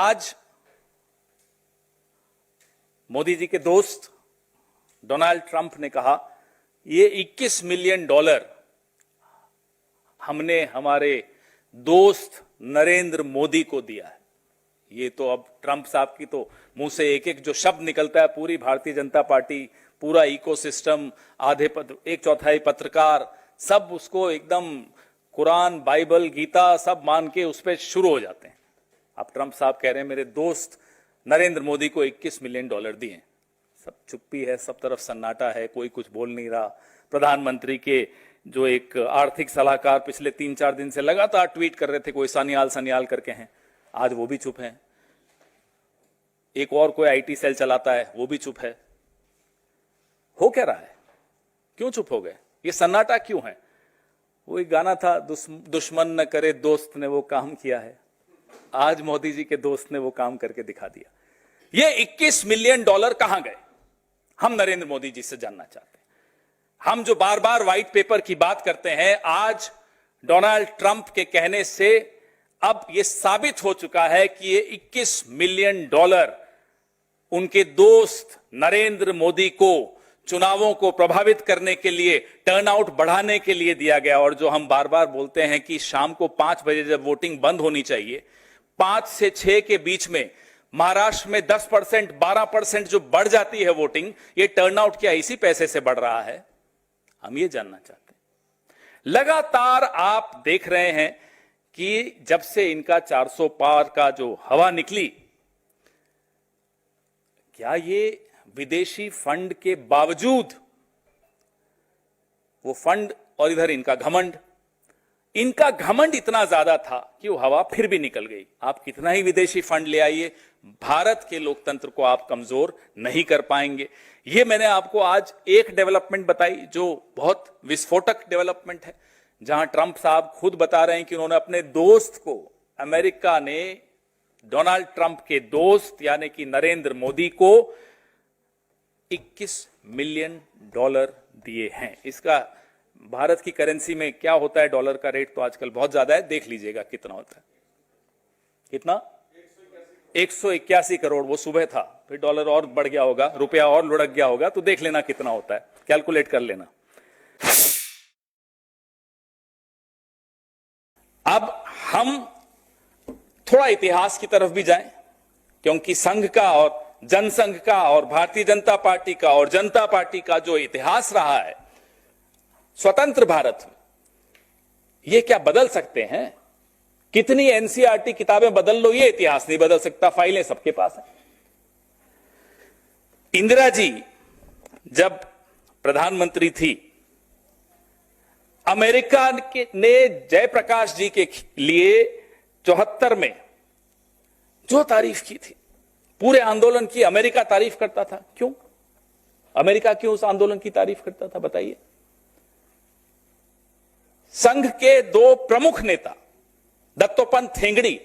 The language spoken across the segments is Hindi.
आज मोदी जी के दोस्त डोनाल्ड ट्रंप ने कहा ये $21 मिलियन हमने हमारे दोस्त नरेंद्र मोदी को दिया है। ये तो अब ट्रंप साहब की तो मुंह से एक एक जो शब्द निकलता है, पूरी भारतीय जनता पार्टी, पूरा इकोसिस्टम, आधे एक चौथाई पत्रकार, सब उसको एकदम कुरान, बाइबल, गीता सब मान के उस पर शुरू हो जाते हैं। अब ट्रंप साहब कह रहे हैं मेरे दोस्त नरेंद्र मोदी को $21 मिलियन दिए। सब चुप्पी है, सब तरफ सन्नाटा है, कोई कुछ बोल नहीं रहा। प्रधानमंत्री के जो एक आर्थिक सलाहकार पिछले 3-4 दिन से लगातार ट्वीट कर रहे थे, कोई सान्याल सान्याल करके हैं, आज वो भी चुप हैं। एक और कोई आईटी सेल चलाता है, वो भी चुप है। हो क्या रहा है? क्यों चुप हो गए? ये सन्नाटा क्यों है? वो एक गाना था, दुश्मन न करे दोस्त ने वो काम किया है। आज मोदी जी के दोस्त ने वो काम करके दिखा दिया। ये $21 मिलियन कहां गए? हम नरेंद्र मोदी जी से जानना चाहते हैं। हम जो बार बार व्हाइट पेपर की बात करते हैं, आज डोनाल्ड ट्रंप के कहने से अब यह साबित हो चुका है कि ये $21 मिलियन उनके दोस्त नरेंद्र मोदी को चुनावों को प्रभावित करने के लिए, टर्नआउट बढ़ाने के लिए दिया गया। और जो हम बार बार बोलते हैं कि शाम को 5 बजे जब वोटिंग बंद होनी चाहिए, 5 से 6 के बीच में महाराष्ट्र में 10%, 12% जो बढ़ जाती है वोटिंग, ये टर्नआउट क्या इसी पैसे से बढ़ रहा है? हम ये जानना चाहते हैं। लगातार आप देख रहे हैं कि जब से इनका 400 पार का जो हवा निकली, क्या ये विदेशी फंड के बावजूद, वो फंड और इधर इनका घमंड इतना ज्यादा था कि वो हवा फिर भी निकल गई। आप कितना ही विदेशी फंड ले आइए, भारत के लोकतंत्र को आप कमजोर नहीं कर पाएंगे। ये मैंने आपको आज एक डेवलपमेंट बताई जो बहुत विस्फोटक डेवलपमेंट है, जहां ट्रंप साहब खुद बता रहे हैं कि उन्होंने अपने दोस्त को, अमेरिका ने डोनाल्ड ट्रंप के दोस्त यानी कि नरेंद्र मोदी को $21 मिलियन दिए हैं। इसका भारत की करेंसी में क्या होता है? डॉलर का रेट तो आजकल बहुत ज्यादा है, देख लीजिएगा कितना होता है। कितना? 181 करोड़। वो सुबह था, फिर डॉलर और बढ़ गया होगा, रुपया और लुढ़क गया होगा, तो देख लेना कितना होता है, कैलकुलेट कर लेना। अब हम थोड़ा इतिहास की तरफ भी जाएं, क्योंकि संघ का और जनसंघ का और भारतीय जनता पार्टी का और जनता पार्टी का जो इतिहास रहा है स्वतंत्र भारत में, ये क्या बदल सकते हैं? कितनी एनसीईआरटी किताबें बदल लो, ये इतिहास नहीं बदल सकता। फाइलें सबके पास हैं। इंदिरा जी जब प्रधानमंत्री थी, अमेरिका ने जयप्रकाश जी के लिए 74 में जो तारीफ की थी, पूरे आंदोलन की अमेरिका तारीफ करता था। क्यों? अमेरिका क्यों उस आंदोलन की तारीफ करता था, बताइए? संघ के 2 प्रमुख नेता दत्तोपंत ठेंगड़ी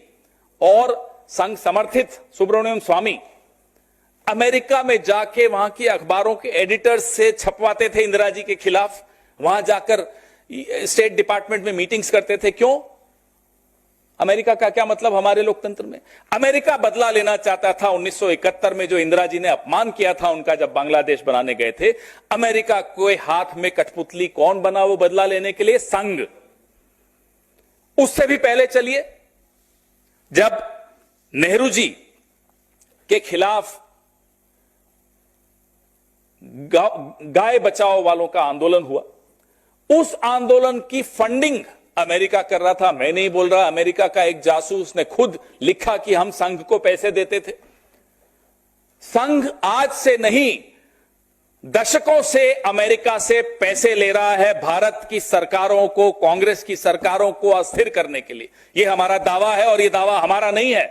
और संघ समर्थित सुब्रमण्यम स्वामी अमेरिका में जाके वहां की अखबारों के एडिटर्स से छपवाते थे इंदिरा जी के खिलाफ, वहां जाकर स्टेट डिपार्टमेंट में मीटिंग्स करते थे। क्यों? अमेरिका का क्या मतलब हमारे लोकतंत्र में? अमेरिका बदला लेना चाहता था 1971 में जो इंदिरा जी ने अपमान किया था उनका, जब बांग्लादेश बनाने गए थे। अमेरिका के हाथ में कठपुतली कौन बना वो बदला लेने के लिए? संघ। उससे भी पहले चलिए, जब नेहरू जी के खिलाफ गाय बचाओ वालों का आंदोलन हुआ, उस आंदोलन की फंडिंग अमेरिका कर रहा था। मैं नहीं बोल रहा, अमेरिका का एक जासूस ने खुद लिखा कि हम संघ को पैसे देते थे। संघ आज से नहीं, दशकों से अमेरिका से पैसे ले रहा है भारत की सरकारों को, कांग्रेस की सरकारों को अस्थिर करने के लिए। यह हमारा दावा है और यह दावा हमारा नहीं है,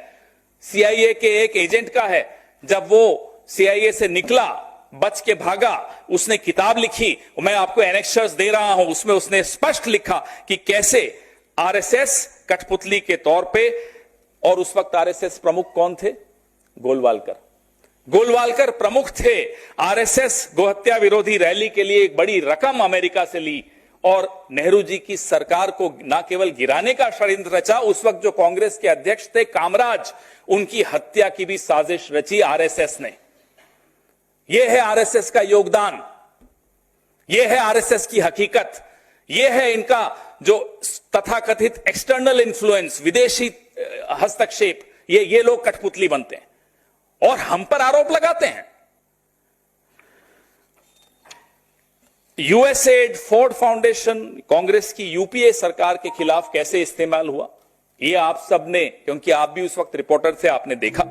सीआईए के एक एजेंट का है। जब वो सीआईए से निकला, बच के भागा, उसने किताब लिखी, मैं आपको एनेक्सर्स दे रहा हूं, उसमें उसने स्पष्ट लिखा कि कैसे आरएसएस कठपुतली के तौर पे, और उस वक्त आरएसएस प्रमुख कौन थे? गोलवालकर प्रमुख थे। आरएसएस गोहत्या विरोधी रैली के लिए एक बड़ी रकम अमेरिका से ली और नेहरू जी की सरकार को न केवल गिराने का षड्यंत्र रचा, उस वक्त जो कांग्रेस के अध्यक्ष थे कामराज, उनकी हत्या की भी साजिश रची आरएसएस ने। यह है आरएसएस का योगदान, यह है आरएसएस की हकीकत, यह है इनका जो तथाकथित एक्सटर्नल इन्फ्लुएंस, विदेशी हस्तक्षेप। ये लोग कठपुतली बनते हैं और हम पर आरोप लगाते हैं। यूएसएड, फोर्ड फाउंडेशन कांग्रेस की यूपीए सरकार के खिलाफ कैसे इस्तेमाल हुआ, ये आप सबने, क्योंकि आप भी उस वक्त रिपोर्टर थे, आपने देखा।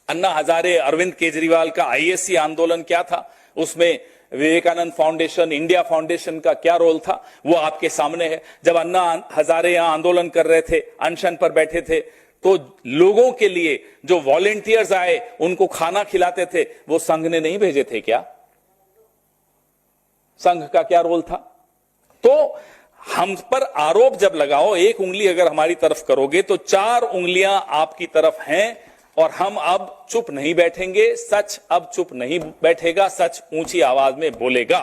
अन्ना हजारे, अरविंद केजरीवाल का आईएससी आंदोलन क्या था, उसमें विवेकानंद फाउंडेशन, इंडिया फाउंडेशन का क्या रोल था, वो आपके सामने है। जब अन्ना हजारे यहां आंदोलन कर रहे थे, अनशन पर बैठे थे, तो लोगों के लिए जो वॉलेंटियर्स आए उनको खाना खिलाते थे, वो संघ ने नहीं भेजे थे क्या? संघ का क्या रोल था? तो हम पर आरोप जब लगाओ, एक उंगली अगर हमारी तरफ करोगे तो 4 उंगलियां आपकी तरफ हैं, और हम अब चुप नहीं बैठेंगे। सच अब चुप नहीं बैठेगा, सच ऊंची आवाज में बोलेगा।